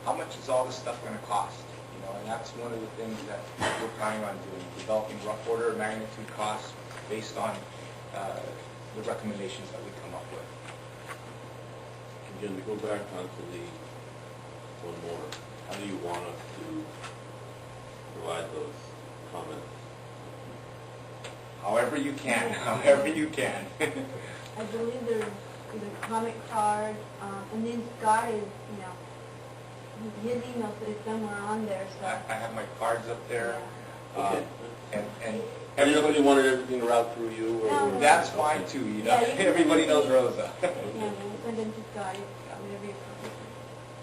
how much is all this stuff going to cost? And that's one of the things that we're planning on doing, developing rough order of magnitude costs based on the recommendations that we come up with. Again, to go back onto the one more, how do you want us to provide those comments? However you can, however you can. I believe there's either comment card, and then Scott is, his email is somewhere on there. So I have my cards up there, Okay. and Everybody wanted everything to route through you? Or No, no. that's fine too. Yeah, you can Everybody send it knows to me. Rosa. Yeah, we'll send them to Scott, whatever you prefer.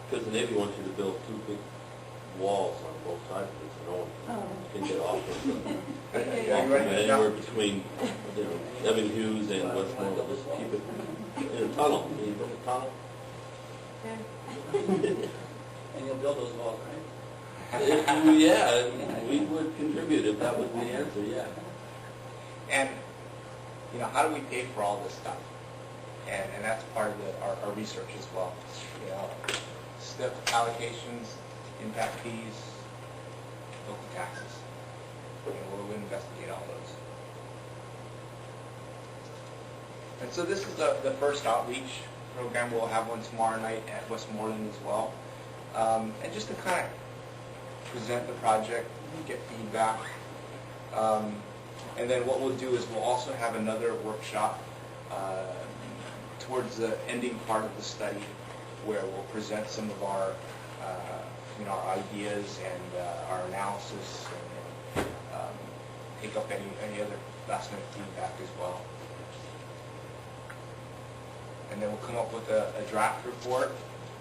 Because the Navy wants you to build 2 big walls on both sides of it, so no one can get off of them. Yeah, you ready to Anywhere jump? between, Evan Hughes and Westmoreland, just keep it in a tunnel. You build a tunnel. Yeah. And you'll build those walls, right? Yeah, we would contribute if that was the answer, yeah. And, how do we pay for all this stuff? And that's part of our research as well. STIP allocations, impact fees, local taxes. We'll investigate all those. And so this is the first outreach program. We'll have one tomorrow night at Westmoreland as well. And just to kind of present the project, get feedback. And then what we'll do is we'll also have another workshop towards the ending part of the study where we'll present some of our our ideas and our analysis and take up any other last minute feedback as well. And then we'll come up with a draft report,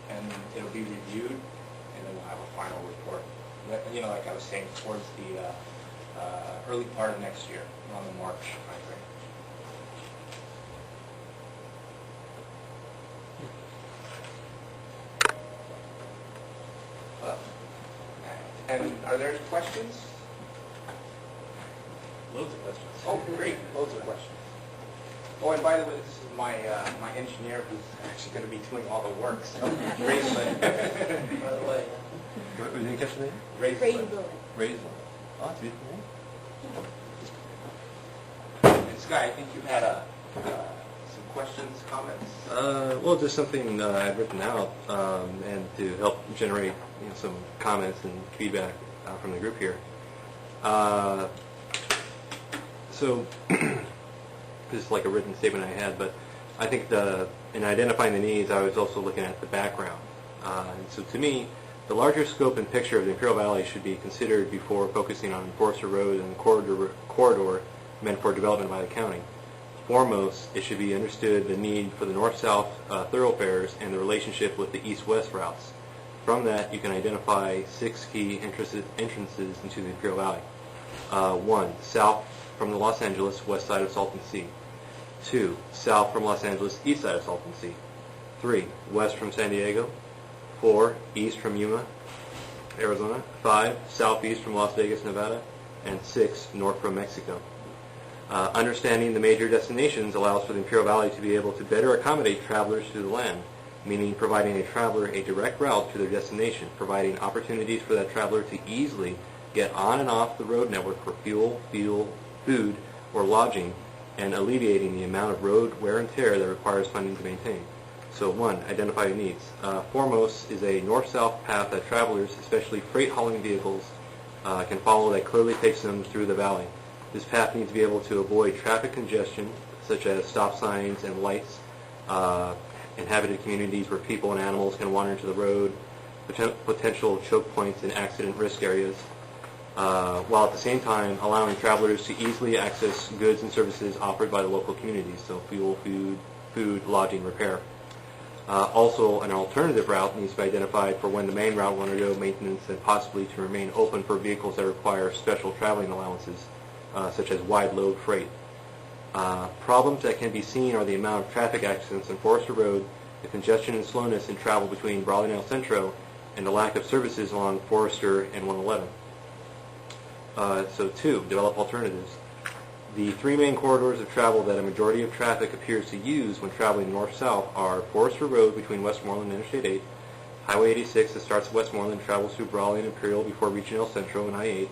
and it'll be reviewed, and then we'll have a final report. Like I was saying, towards the early part of next year, around the March timeframe. And are there any questions? Loads of questions. Oh, great, loads of questions. Oh, and by the way, this is my engineer who's actually going to be doing all the work. So, Raislin. By the way, What did you catch the name? Raised Raisin. Oh, that's a beautiful name. And Sky, I think you had some questions, comments? Well, just something I've written out, and to help generate some comments and feedback from the group here. So, this is like a written statement I had, but I think in identifying the needs, I was also looking at the background. And so to me, the larger scope and picture of the Imperial Valley should be considered before focusing on Forrester Road and the corridor meant for development by the county. Foremost, it should be understood the need for the north-south thoroughfares and the relationship with the east-west routes. From that, you can identify 6 key entrances into the Imperial Valley. 1, south from the Los Angeles, west side of Salton Sea. 2, south from Los Angeles, east side of Salton Sea. 3, west from San Diego. 4, east from Yuma, Arizona. 5, southeast from Las Vegas, Nevada. And 6, north from Mexico. Understanding the major destinations allows for the Imperial Valley to be able to better accommodate travelers to the land, meaning providing a traveler a direct route to their destination, providing opportunities for that traveler to easily get on and off the road network for fuel, food, or lodging, and alleviating the amount of road wear and tear that requires funding to maintain. So 1, identify your needs. Foremost is a north-south path that travelers, especially freight hauling vehicles, can follow that clearly takes them through the valley. This path needs to be able to avoid traffic congestion, such as stop signs and lights, inhabited communities where people and animals can wander into the road, potential choke points and accident risk areas, while at the same time allowing travelers to easily access goods and services offered by the local communities, so fuel, food, lodging, repair. Also, an alternative route needs to be identified for when the main route will undergo maintenance and possibly to remain open for vehicles that require special traveling allowances, such as wide load freight. Problems that can be seen are the amount of traffic accidents on Forrester Road, the congestion and slowness in travel between Brawley and El Centro, and the lack of services along Forrester and 111. So 2, develop alternatives. The 3 main corridors of travel that a majority of traffic appears to use when traveling north-south are Forrester Road between Westmoreland and Interstate 8, Highway 86 that starts at Westmoreland travels through Brawley and Imperial before reaching El Centro and I-8,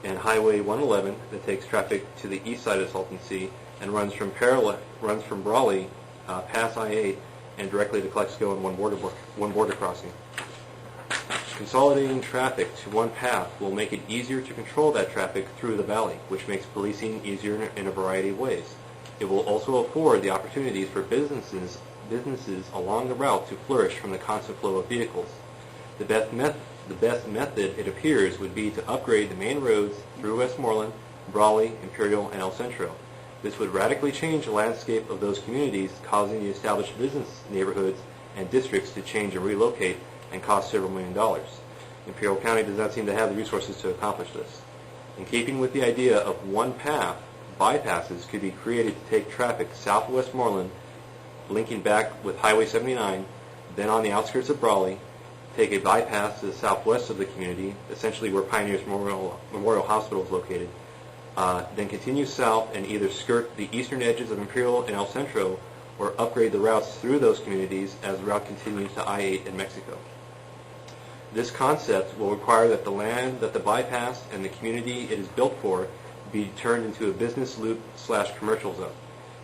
and Highway 111 that takes traffic to the east side of Salton Sea and runs from Brawley past I-8 and directly to Calexico and one border crossing. Consolidating traffic to one path will make it easier to control that traffic through the valley, which makes policing easier in a variety of ways. It will also afford the opportunities for businesses along the route to flourish from the constant flow of vehicles. The best method, it appears, would be to upgrade the main roads through Westmoreland, Brawley, Imperial, and El Centro. This would radically change the landscape of those communities, causing the established business neighborhoods and districts to change and relocate and cost several $1 million. Imperial County does not seem to have the resources to accomplish this. In keeping with the idea of one path, bypasses could be created to take traffic south of Westmoreland, linking back with Highway 79, then on the outskirts of Brawley, take a bypass to the southwest of the community, essentially where Pioneers Memorial Hospital is located, then continue south and either skirt the eastern edges of Imperial and El Centro or upgrade the routes through those communities as the route continues to I-8 in Mexico. This concept will require that the land that the bypass and the community it is built for be turned into a business loop/commercial zone.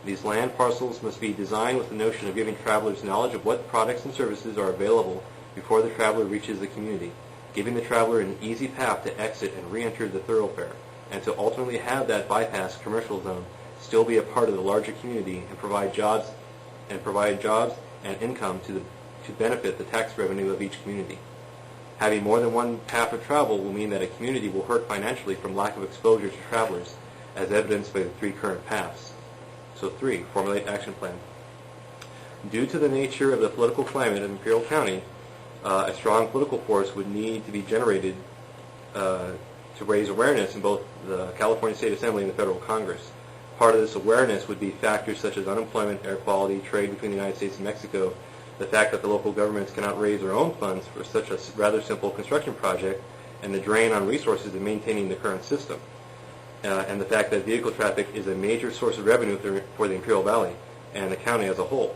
These land parcels must be designed with the notion of giving travelers knowledge of what products and services are available before the traveler reaches the community, giving the traveler an easy path to exit and re-enter the thoroughfare, and to ultimately have that bypass commercial zone still be a part of the larger community and provide jobs and income to benefit the tax revenue of each community. Having more than one path of travel will mean that a community will hurt financially from lack of exposure to travelers, as evidenced by the 3 current paths. So 3, formulate action plan. Due to the nature of the political climate in Imperial County, a strong political force would need to be generated to raise awareness in both the California State Assembly and the Federal Congress. Part of this awareness would be factors such as unemployment, air quality, trade between the United States and Mexico, the fact that the local governments cannot raise their own funds for such a rather simple construction project, and the drain on resources in maintaining the current system, and the fact that vehicle traffic is a major source of revenue for the Imperial Valley and the county as a whole.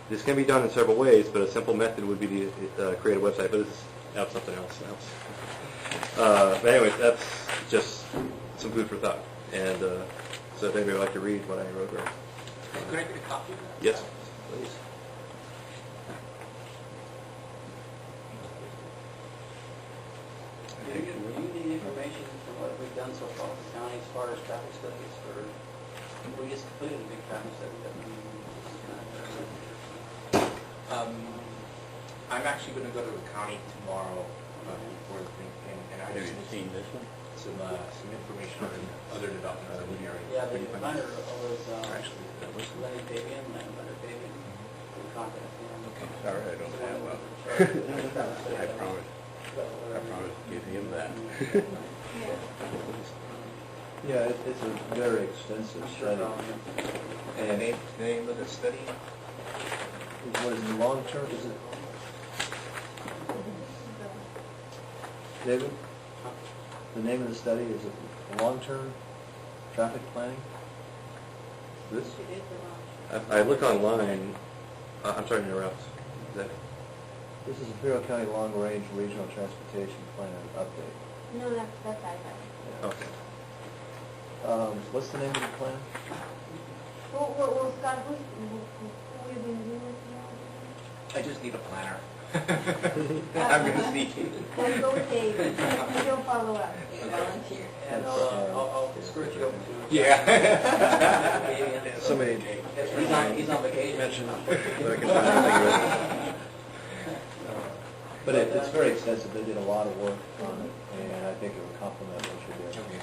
This can be done in several ways, but a simple method would be to create a website, but that's something else. But anyways, that's just some food for thought. And so if anybody would like to read what I wrote, or Could I get a copy of that? yes, please. Do you need information from what we've done so far with the county as far as traffic studies for, we just completed a big traffic study that we, I'm actually going to go to the county tomorrow before the thing, and I Have just you need seen this one? some information on other developments in the area. yeah, the planner was, Actually, that was Lenny Fabian, Leonard Fabian, we contacted him. okay. Sorry, I don't have one. I promise to give him that. Yeah, it's a very extensive study. And the name of the study? What is it, long-term, is it? David? The name of the study, is it long-term traffic planning? This? I look online. I'm sorry to interrupt. Is that This is Imperial County Long Range Regional Transportation Plan Update. No, that's I okay? What's the name of the plan? Well, Scott, who are you going to do with I just need a planner. I'm going to sneak in. Let's go with Dave. He'll follow up. Volunteer. And I'll skirt you over to. Yeah. Somebody He's on vacation. mentioned that I can find anything. But it's very extensive. They did a lot of work on it, and I think it would complement what you're doing.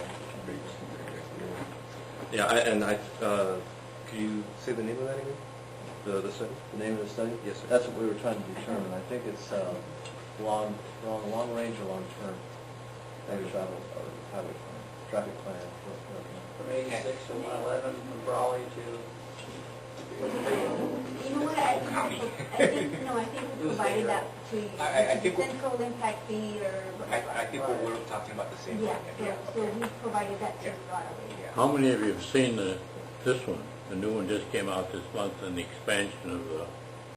Yeah, could you say the name of that again? The study? The name of the study? Yes, sir. That's what we were trying to determine. I think it's long range or long term. Maybe travel or traffic plan. From 86 to 111, from Brawley to. You know what, I think we provided that to you. I think we- Central impact fee or. I think we're talking about the same Yeah, thing. so we provided that to you right away. Yeah. How many of you have seen this one? The new one just came out this month, and the expansion of the